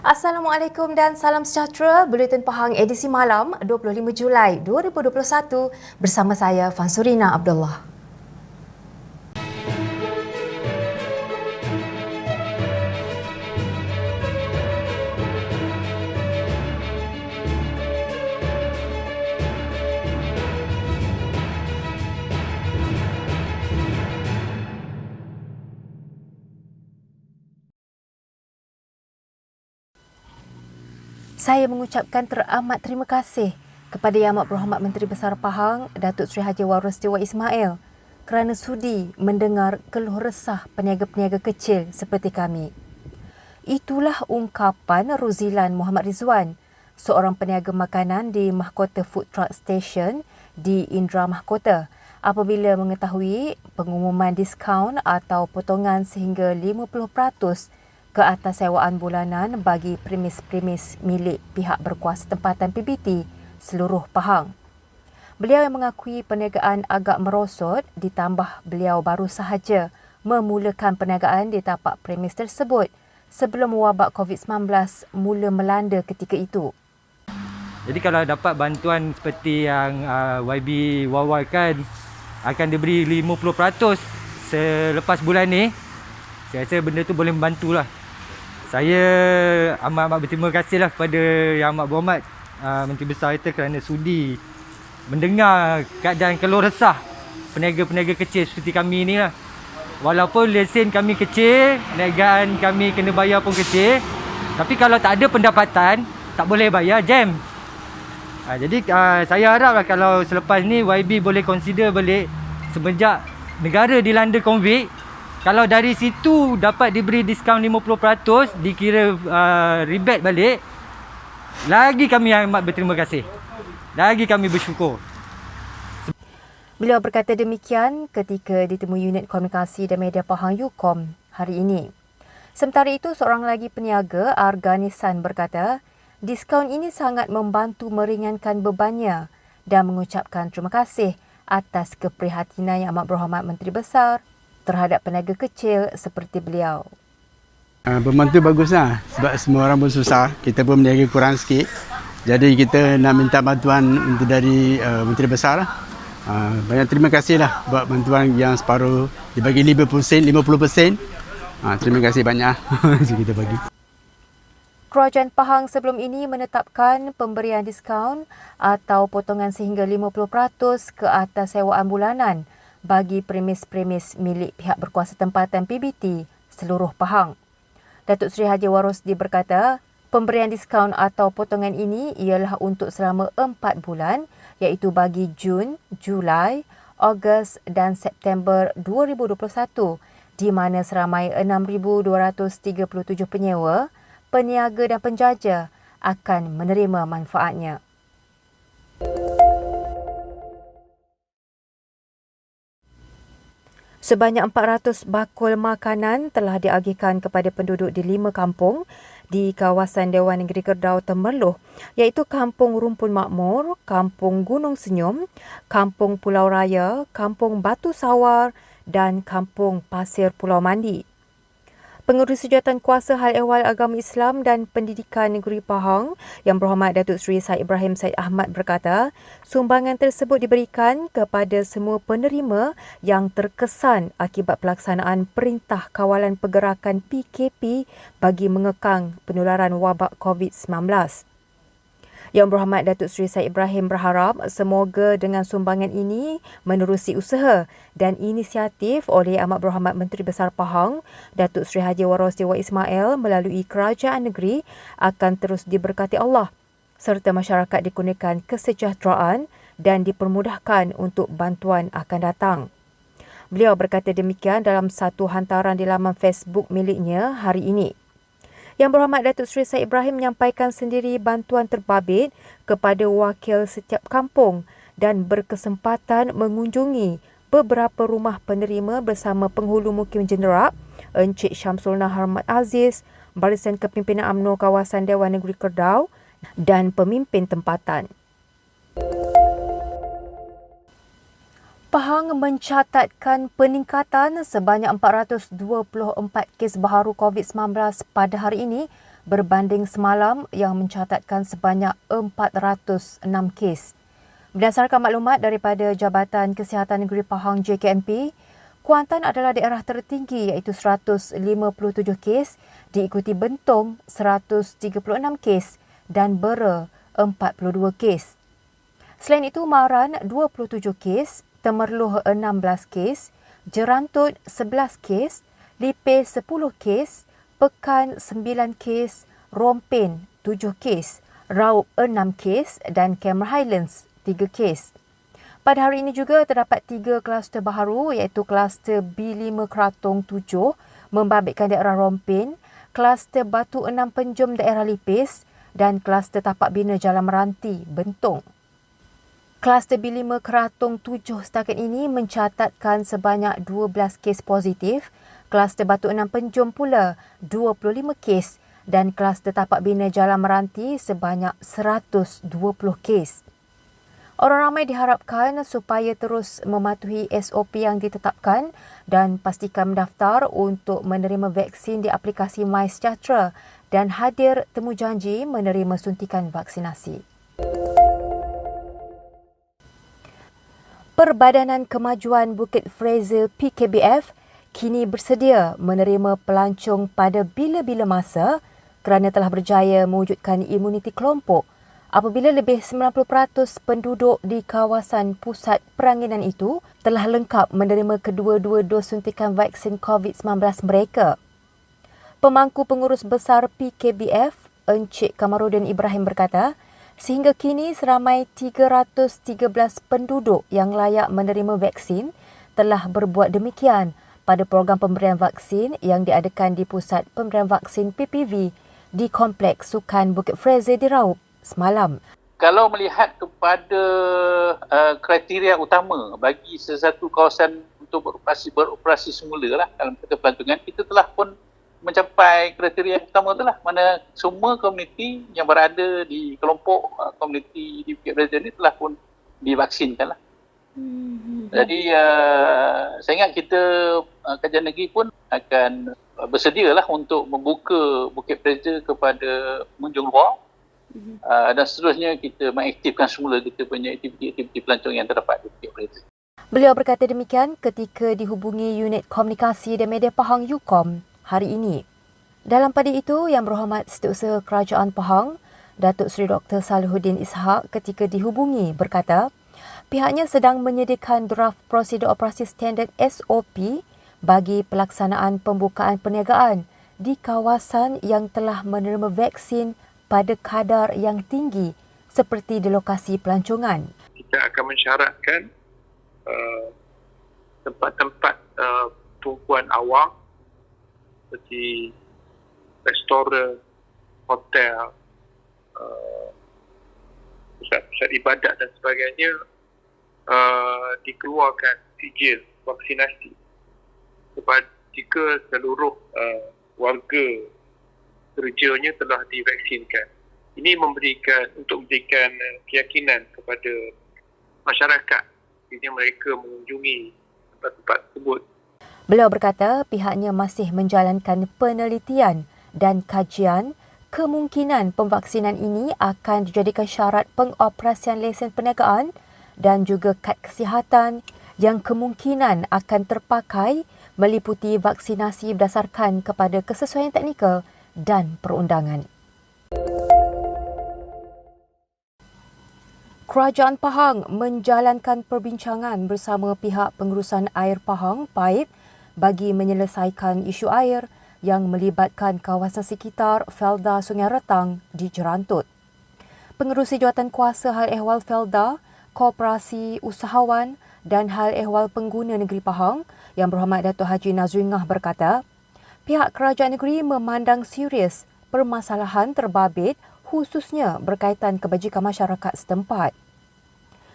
Assalamualaikum dan salam sejahtera. Buletin Pahang edisi malam 25 Julai 2021 bersama saya Fansurina Abdullah. Saya mengucapkan teramat terima kasih kepada Yang Amat Berhormat Menteri Besar Pahang, Datuk Seri Haji Warus Dewa Ismail kerana sudi mendengar keluh resah peniaga-peniaga kecil seperti kami. Itulah ungkapan Ruzilan Muhammad Rizwan, seorang peniaga makanan di Mahkota Food Truck Station di Indra Mahkota, apabila mengetahui pengumuman diskaun atau potongan sehingga 50% ke atas sewaan bulanan bagi premis-premis milik pihak berkuasa tempatan PBT seluruh Pahang. Beliau yang mengakui perniagaan agak merosot ditambah beliau baru sahaja memulakan perniagaan di tapak premis tersebut sebelum wabak COVID-19 mula melanda ketika itu. Jadi kalau dapat bantuan seperti yang YB wawarkan akan diberi 50% selepas bulan ni, saya rasa benda tu boleh membantulah. Saya amat-amat berterima kasihlah kepada Yang Amat Berhormat Menteri Besar kita kerana sudi mendengar keadaan keluh resah peniaga-peniaga kecil seperti kami ni lah. Walaupun lesen kami kecil, perniagaan kami kena bayar pun kecil, tapi kalau tak ada pendapatan, tak boleh bayar jam. Jadi saya haraplah kalau selepas ni YB boleh consider balik semenjak negara dilanda COVID. Kalau dari situ dapat diberi diskaun 50%, dikira rebate balik, lagi kami amat berterima kasih. Lagi kami bersyukur. Beliau berkata demikian ketika ditemui unit komunikasi dan media Pahang UKOM hari ini. Sementara itu, seorang lagi peniaga, Arganisan, berkata, diskaun ini sangat membantu meringankan bebannya dan mengucapkan terima kasih atas keprihatinan Yang Amat Berhormat Menteri Besar terhadap peniaga kecil seperti beliau. Membantu baguslah sebab semua orang pun susah, kita pun berniaga kurang sikit. Jadi kita nak minta bantuan dari Menteri Besar lah. Banyak terima kasih lah buat bantuan yang separuh dibagi 50%. Terima kasih banyak kita bagi. Kerajaan Pahang sebelum ini menetapkan pemberian diskaun atau potongan sehingga 50% ke atas sewaan bulanan bagi premis-premis milik pihak berkuasa tempatan PBT seluruh Pahang. Datuk Seri Haji Warosdi berkata, pemberian diskaun atau potongan ini ialah untuk selama 4 bulan iaitu bagi Jun, Julai, Ogos dan September 2021 di mana seramai 6,237 penyewa, peniaga dan penjaja akan menerima manfaatnya. Sebanyak 400 bakul makanan telah diagihkan kepada penduduk di 5 kampung di kawasan Dewan Negeri Kedah Temerloh, iaitu Kampung Rumpun Makmur, Kampung Gunung Senyum, Kampung Pulau Raya, Kampung Batu Sawar dan Kampung Pasir Pulau Mandi. Pengurus Sujatan Kuasa Hal Ehwal Agama Islam dan Pendidikan Negeri Pahang Yang Berhormat Datuk Seri Said Ibrahim Said Ahmad berkata, sumbangan tersebut diberikan kepada semua penerima yang terkesan akibat pelaksanaan Perintah Kawalan Pergerakan PKP bagi mengekang penularan wabak COVID-19. Yang Berhormat Datuk Seri Said Ibrahim berharap semoga dengan sumbangan ini menerusi usaha dan inisiatif oleh Amat Berhormat Menteri Besar Pahang, Datuk Seri Haji Warus Dewa Ismail melalui kerajaan negeri akan terus diberkati Allah serta masyarakat dikurniakan kesejahteraan dan dipermudahkan untuk bantuan akan datang. Beliau berkata demikian dalam satu hantaran di laman Facebook miliknya hari ini. Yang Berhormat Datuk Seri Said Ibrahim menyampaikan sendiri bantuan terbabit kepada wakil setiap kampung dan berkesempatan mengunjungi beberapa rumah penerima bersama penghulu Mukim Jenerak, Encik Syamsul Nahar Mat Aziz, Barisan Kepimpinan UMNO Kawasan Dewan Negeri Kedah dan pemimpin tempatan. Pahang mencatatkan peningkatan sebanyak 424 kes baharu COVID-19 pada hari ini berbanding semalam yang mencatatkan sebanyak 406 kes. Berdasarkan maklumat daripada Jabatan Kesihatan Negeri Pahang JKNP, Kuantan adalah daerah tertinggi iaitu 157 kes, diikuti Bentong 136 kes dan Bera 42 kes. Selain itu, Maran 27 kes, Temerloh 16 kes, Jerantut 11 kes, Lipis 10 kes, Pekan 9 kes, Rompin 7 kes, Raup 6 kes dan Cameron Highlands 3 kes. Pada hari ini juga terdapat 3 kluster baharu iaitu kluster B5 Keratong 7 membabitkan daerah Rompin, kluster Batu 6 Penjum daerah Lipis dan kluster Tapak Bina Jalan Meranti, Bentong. Kluster B5 Keratong 7 setakat ini mencatatkan sebanyak 12 kes positif, kluster Batu 6 Penjum pula 25 kes dan kluster Tapak Bina Jalan Meranti sebanyak 120 kes. Orang ramai diharapkan supaya terus mematuhi SOP yang ditetapkan dan pastikan mendaftar untuk menerima vaksin di aplikasi MySejahtera dan hadir temujanji menerima suntikan vaksinasi. Perbadanan Kemajuan Bukit Fraser PKBF kini bersedia menerima pelancong pada bila-bila masa kerana telah berjaya mewujudkan imuniti kelompok apabila lebih 90% penduduk di kawasan pusat peranginan itu telah lengkap menerima kedua-dua dos suntikan vaksin COVID-19 mereka. Pemangku Pengurus Besar PKBF, Encik Kamarudin Ibrahim berkata, sehingga kini seramai 313 penduduk yang layak menerima vaksin telah berbuat demikian pada program pemberian vaksin yang diadakan di Pusat Pemberian Vaksin PPV di Kompleks Sukan Bukit Fraser di Raup semalam. Kalau melihat kepada kriteria utama bagi sesuatu kawasan untuk beroperasi semula lah dalam kata pelancongan, kita telah pun mencapai kriteria utama itulah, mana semua komuniti yang berada di kelompok komuniti di Bukit Fraser ni telah pun divaksinkan lah. Jadi saya ingat kita kajian negeri pun akan bersedialah untuk membuka Bukit Fraser kepada pengunjung luar dan seterusnya kita mengaktifkan semula kita punya aktiviti-aktiviti pelancong yang terdapat di Bukit Fraser. Beliau berkata demikian ketika dihubungi Unit Komunikasi dan Media Pahang UKOM hari ini. Dalam pada itu, Yang Berhormat Setiausaha Kerajaan Pahang, Datuk Seri Dr. Salihuddin Ishak ketika dihubungi berkata, pihaknya sedang menyediakan draft prosedur operasi standard SOP bagi pelaksanaan pembukaan perniagaan di kawasan yang telah menerima vaksin pada kadar yang tinggi seperti di lokasi pelancongan. Kita akan mensyaratkan tempat-tempat tumpuan awam seperti restoran, hotel, pusat-pusat ibadat dan sebagainya dikeluarkan sijil vaksinasi jika seluruh warga kerjanya telah divaksinkan. Ini untuk memberikan keyakinan kepada masyarakat bila mereka mengunjungi tempat-tempat tersebut. Beliau berkata pihaknya masih menjalankan penelitian dan kajian kemungkinan pemvaksinan ini akan dijadikan syarat pengoperasian lesen perniagaan dan juga kad kesihatan yang kemungkinan akan terpakai meliputi vaksinasi berdasarkan kepada kesesuaian teknikal dan perundangan. Kerajaan Pahang menjalankan perbincangan bersama pihak pengurusan air Pahang PAIP bagi menyelesaikan isu air yang melibatkan kawasan sekitar Felda Sungai Retang di Jerantut. Pengerusi Jawatan Kuasa Hal Ehwal Felda, Koperasi Usahawan dan Hal Ehwal Pengguna Negeri Pahang, Yang Berhormat Datuk Haji Nazringah berkata, pihak kerajaan negeri memandang serius permasalahan terbabit khususnya berkaitan kebajikan masyarakat setempat.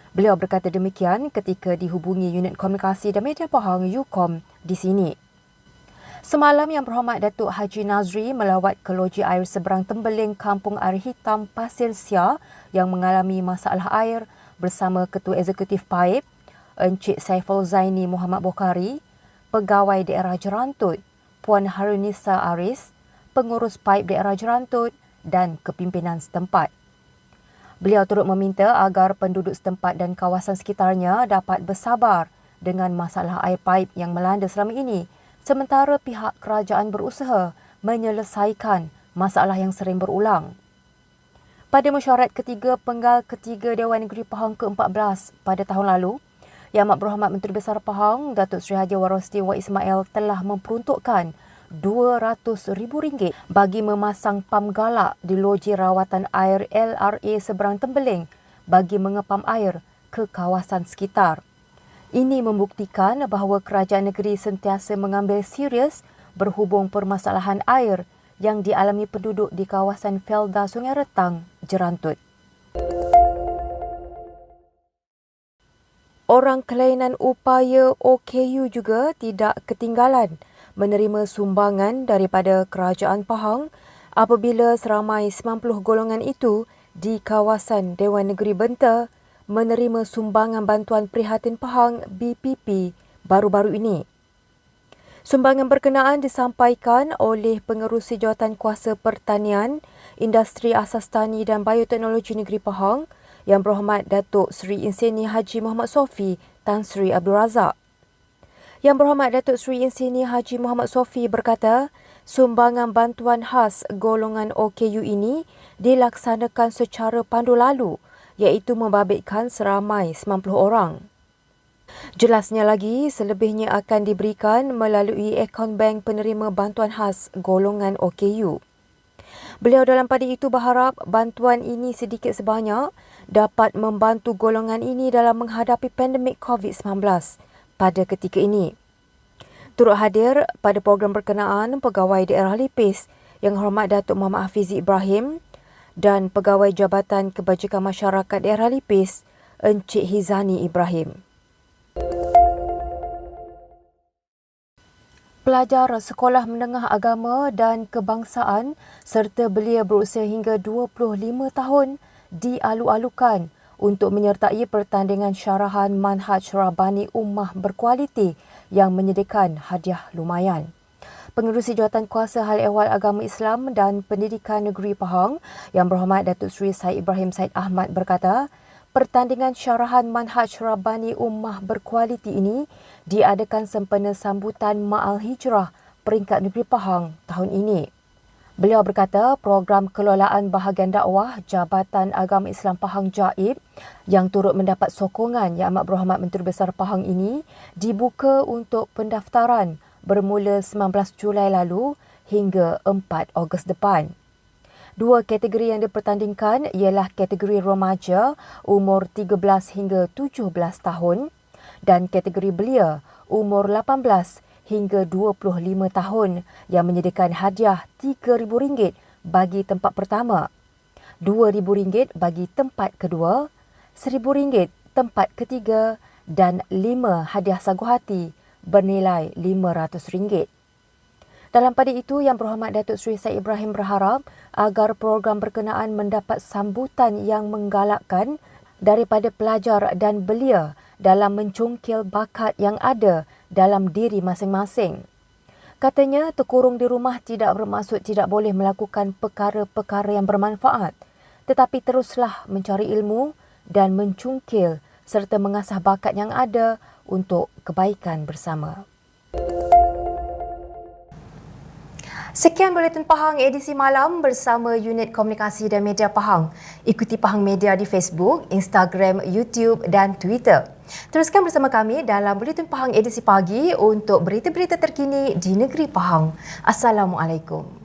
Beliau berkata demikian ketika dihubungi Unit Komunikasi dan Media Pahang UKOM di sini. Semalam Yang Berhormat Datuk Haji Nazri melawat ke loji air seberang Tembeling Kampung Air Hitam Pasir Sia yang mengalami masalah air bersama Ketua Eksekutif PAIP, Encik Saiful Zaini Muhammad Bokhari, Pegawai Daerah Jerantut, Puan Harunisa Aris, pengurus paip daerah Jerantut dan kepimpinan setempat. Beliau turut meminta agar penduduk setempat dan kawasan sekitarnya dapat bersabar dengan masalah air paip yang melanda selama ini, sementara pihak kerajaan berusaha menyelesaikan masalah yang sering berulang. Pada mesyuarat ketiga Penggal Ketiga Dewan Negeri Pahang ke-14 pada tahun lalu, Yang Amat Berhormat Menteri Besar Pahang, Datuk Seri Haji Warosti Wak Ismail telah memperuntukkan RM200,000 bagi memasang pam galak di loji rawatan air LRA seberang Tembeling bagi mengepam air ke kawasan sekitar. Ini membuktikan bahawa kerajaan negeri sentiasa mengambil serius berhubung permasalahan air yang dialami penduduk di kawasan Felda Sungai Retang, Jerantut. Orang kelainan upaya OKU juga tidak ketinggalan menerima sumbangan daripada Kerajaan Pahang apabila seramai 90 golongan itu di kawasan Dewan Negeri Benta menerima sumbangan bantuan prihatin Pahang BPP baru-baru ini. Sumbangan berkenaan disampaikan oleh Pengerusi Jawatankuasa Pertanian, Industri Asas Tani dan Bioteknologi Negeri Pahang, Yang Berhormat Datuk Seri Inseni Haji Muhammad Sofi Tan Sri Abdul Razak. Yang Berhormat Datuk Seri Inseni Haji Muhammad Sofi berkata, sumbangan bantuan khas golongan OKU ini dilaksanakan secara pandu lalu, iaitu membabitkan seramai 90 orang. Jelasnya lagi, selebihnya akan diberikan melalui akaun bank penerima bantuan khas golongan OKU. Beliau dalam pada itu berharap bantuan ini sedikit sebanyak dapat membantu golongan ini dalam menghadapi pandemik COVID-19 pada ketika ini. Turut hadir pada program berkenaan Pegawai Daerah Lipis Yang Hormat Datuk Muhammad Hafizi Ibrahim dan Pegawai Jabatan Kebajikan Masyarakat Daerah Lipis Encik Hizani Ibrahim. Pelajar Sekolah Menengah Agama dan Kebangsaan serta belia berusia hingga 25 tahun dialu-alukan untuk menyertai pertandingan syarahan Manhaj Rabbani Ummah berkualiti yang menyediakan hadiah lumayan. Pengerusi Jawatankuasa Hal Ehwal Agama Islam dan Pendidikan Negeri Pahang, Yang Berhormat Datuk Seri Said Ibrahim Said Ahmad berkata, pertandingan syarahan Manhaj Rabbani Ummah berkualiti ini diadakan sempena sambutan Ma'al Hijrah peringkat Negeri Pahang tahun ini. Beliau berkata program kelolaan bahagian dakwah Jabatan Agama Islam Pahang JAIB yang turut mendapat sokongan Yang Amat Berhormat Menteri Besar Pahang ini dibuka untuk pendaftaran bermula 19 Julai lalu hingga 4 Ogos depan. Dua kategori yang dipertandingkan ialah kategori remaja umur 13 hingga 17 tahun dan kategori belia umur 18 hingga 25 tahun yang menyediakan hadiah RM3,000 bagi tempat pertama, RM2,000 bagi tempat kedua, RM1,000 tempat ketiga dan 5 hadiah sagu hati bernilai RM500. Dalam pada itu, Yang Berhormat Datuk Seri Said Ibrahim berharap agar program berkenaan mendapat sambutan yang menggalakkan daripada pelajar dan belia dalam mencungkil bakat yang ada dalam diri masing-masing. Katanya, terkurung di rumah tidak bermaksud tidak boleh melakukan perkara-perkara yang bermanfaat, tetapi teruslah mencari ilmu dan mencungkil serta mengasah bakat yang ada untuk kebaikan bersama. Sekian Buletin Pahang edisi malam bersama Unit Komunikasi dan Media Pahang. Ikuti Pahang Media di Facebook, Instagram, YouTube dan Twitter. Teruskan bersama kami dalam Buletin Pahang edisi pagi untuk berita-berita terkini di negeri Pahang. Assalamualaikum.